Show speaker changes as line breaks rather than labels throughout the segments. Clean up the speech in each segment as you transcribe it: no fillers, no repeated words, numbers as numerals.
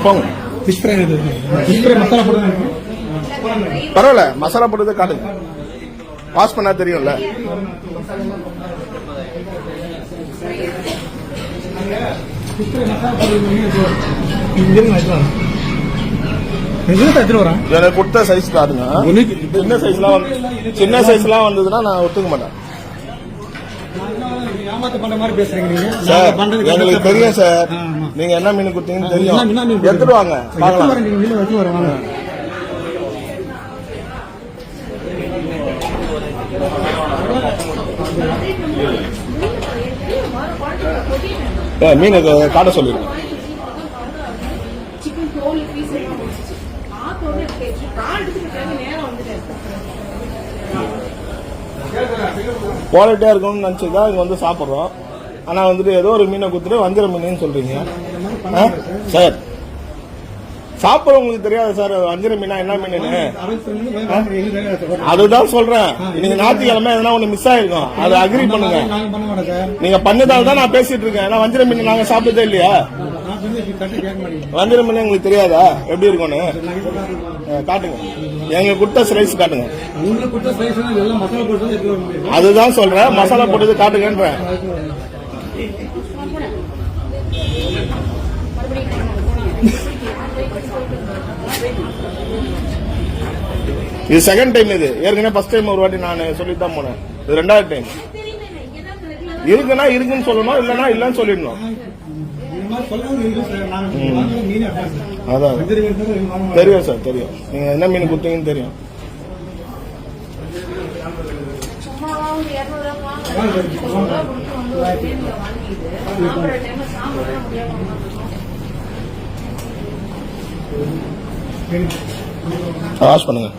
போங்க. பரவாயில்ல, மசாலா போட்டதை காட்டுங்க. வாஷ் பண்ணா தெரியும்ல. எனக்கு கொடுத்த சைஸ் காட்டுங்க. சின்ன சைஸ்லாம் வந்ததுன்னா நான் ஒத்துக்க மாட்டேன் சார். எங்களுக்கு தெரியும் சார், நீங்க என்ன மீன் கொடுத்தீங்கன்னு தெரியும். எடுத்துட்டு வாங்க பார்க்கலாம். மீனுக்கு காட்ட சொல்லிருக்கேன். குவாலிட்டியா இருக்கும்னு நினைச்சுதான் இங்க வந்து சாப்பிடுறோம். ஆனா வந்துட்டு ஏதோ ஒரு மீனை கொடுத்துட்டு வஞ்சிர மீன் சொல்றீங்க சார். சாப்பிடுறவங்களுக்கு தெரியாது சார் வஞ்சிர மீனா என்ன மீன். அதுதான் சொல்றேன். நீங்க ஞாயிற்றுக்கிழமை எதனா ஒண்ணு மிஸ் ஆயிருக்கும், அதை அக்ரி பண்ணுங்க. நீங்க பண்ணதால தான் நான் பேசிட்டு இருக்கேன். ஏன்னா வஞ்சிர மீன் நாங்க சாப்பிட்டதே இல்லையா? வஞ்சிர மீன் எங்களுக்கு தெரியாதா எப்படி இருக்கும்னு? காட்டுங்க, எங்க கொடுத்த ஸ்லைஸ் காட்டுங்க. அதுதான் சொல்றேன், மசாலா போட்டது காட்டுங்கன்ற. இது செகண்ட் டைம். இது ஏற்கனவே ஃபர்ஸ்ட் டைம் ஒரு வாட்டி நான் சொல்லிட்டு தான் போனேன். இது ரெண்டாவது டைம். இருக்குன்னா இருக்குன்னு சொல்லணும், இல்லன்னா இல்லன்னு சொல்லிடணும். அதான் தெரியும் சார், தெரியும். நீங்க என்ன மீன் கொடுத்தீங்கன்னு தெரியும். வாஷ் பண்ணுங்க.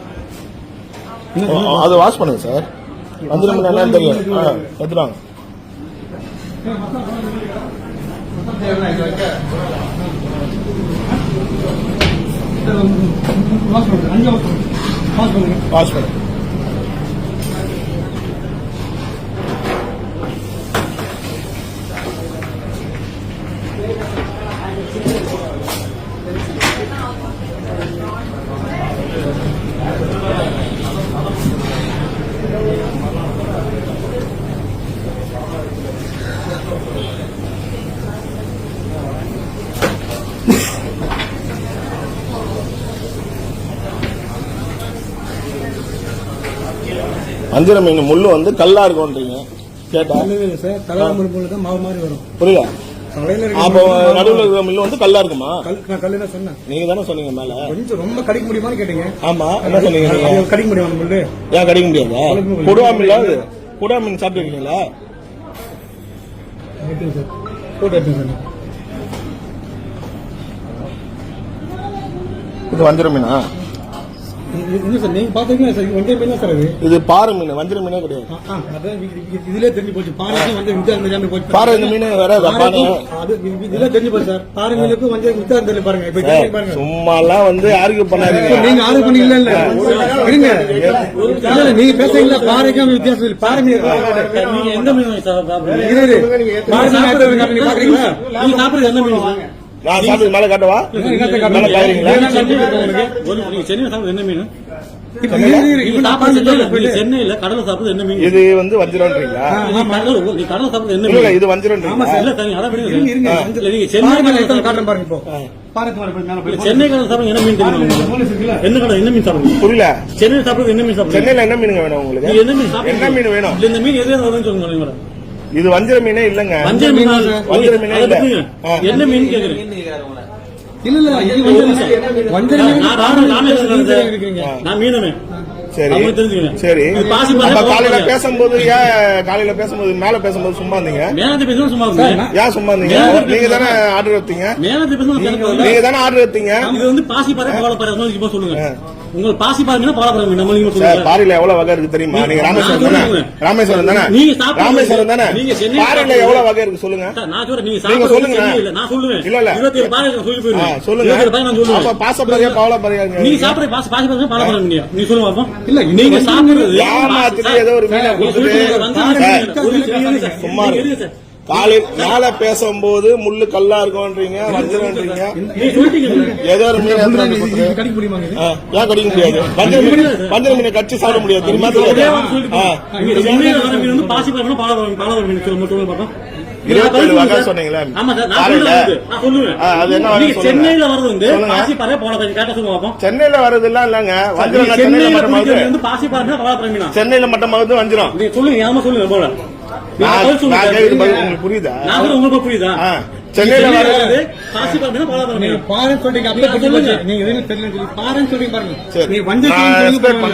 அது வாஷ் பண்ணுங்க சார். வஞ்சிர மீன் என்னன்னு தெரியும். எடுத்துறாங்க. வாஷ் பண்ணுங்க. வஞ்சிர மீன் முள்ளு வந்து கல்லா இருக்கும்ன்றீங்க. கேட்டா புரியல. அப்போ நடுவில் இருக்கிற முள்ளு வந்து கல்லா இருக்குமா? நீங்க தானே சொன்னீங்க மேல ரொம்ப கடிக்க முடியுமான்னு கேட்டீங்க. ஆமா, என்ன சொன்னீங்க? கடிக்க முடியும் முள்ளு. ஏன் கடிக்க முடியாதா? கொடுவா மீன், அது கொடுவா மீன் சாப்பிட்டுருக்கீங்களா? இது வஞ்சிர மீனா? இது பாறை மீன், வஞ்சிர மீனே கிடையாது. இதுல தெரிஞ்சு போச்சு. பாறை மீன் வேற பாறை மீனுக்கு வஞ்சிர வித்தியாசம் தெரியல. பாருங்க, சும்மா எல்லாம் வந்து ஆர்கியூ பண்ணாதீங்க. நீங்க ஆர்கியூ பண்ணீங்களா? இல்ல நீங்க பேசுறீங்களா? பாறைக்கும் வித்தியாசம் இல்லை. பாறை மீன் நீங்க எந்த மீன் பாக்குறீங்களா? நீங்க சாப்பிடுறது எந்த மீன்? நான் சாப்பிட்டு மேல காட்டவா? சென்னையில கடலை சாப்பிடுறது என்ன மீன்? இது வந்து வஞ்சிரம்ன்றீங்களா? கடலை சாப்பிடுறது என்ன மீன்? இது வஞ்சிரம்ன்றீங்களா? சென்னை கடலை சாப்பிடுறது என்ன மீன் தெரியும்? என்ன கடை என்ன மீன் சாப்பிடுங்க? புரியல. சென்னை சாப்பிடுறது என்ன மீன் சாப்பிடுங்க? சென்னையில என்ன மீனுங்க வேணும் உங்களுக்கு? என்ன மீன்? என்ன மீன் வேணும்? இந்த மீன் எது வருதுன்னு சொல்லுங்க. இது வஞ்சிர மீனே இல்லங்க. வஞ்சிர மீன் இல்ல. என்ன மீன் கேக்குறீங்க? இல்ல இல்ல, இது வஞ்சிர மீன். நான் மீனமே. சரி சரி. காலையில பேசும்போது காலையில பேசும்போது மேல பேசும்போது சும்மா இருந்தீங்க. ஏன் சும்மா இருந்தீங்க? நீங்க தானே ஆர்டர் எடுத்தீங்க. நீங்க தானே ஆர்டர் எடுத்தீங்க. இது வந்து பாசி பாறை பவளப்பாறை சொல்லுங்க. உங்களுக்கு பாசி பாருங்க பவளப்பாறை. பாறையில எவ்வளவு வகை இருக்கு தெரியுமா? நீங்க ராமேஸ்வரம் தானே? ராமேஸ்வரம் தானே? ராமேஸ்வரம் தானே? பாறையில எவ்வளவு வகை இருக்கு சொல்லுங்க. நீங்க சொல்லுங்க. நான் சொல்லுவேன். இல்ல இல்ல, 27 பாறை சொல்லுங்க. அப்ப பாசப்பாறையா பவளப்பாறையா? நீங்க சாப்பிடுற பாசி பாறை பவளப்பாறை நீங்க சொல்லுங்க. இல்ல நீங்க சாப்பிடுறது ஏமாத்திட்டு ஏதோ ஒரு மீனை கொடுத்துட்டு சும்மா காலையில் மேல பேசும்போது முள்ளு கல்லா இருக்கும்ன்றீங்க, வஞ்சிரம்ன்றீங்க. ஏதோ ஒரு மீன் ஏன் கடிக்க முடியாது? வஞ்சிர மீனை கடிச்சு சாப்பிட முடியாது தெரியுமா? சொன்னீங்களா? சென்னையில வர்றது வந்து சென்னையில வர்றது எல்லாம் இல்லங்க. சென்னையில மட்டும் வஞ்சிரம் சொல்லுங்க போல. உங்களுக்கு புரியுதா? உங்களுக்கு புரியுதா? சென்னையில வர்றது பாருன்னு சொல்றீங்க. நீங்க பாருன்னு சொல்றீங்க பாருங்க.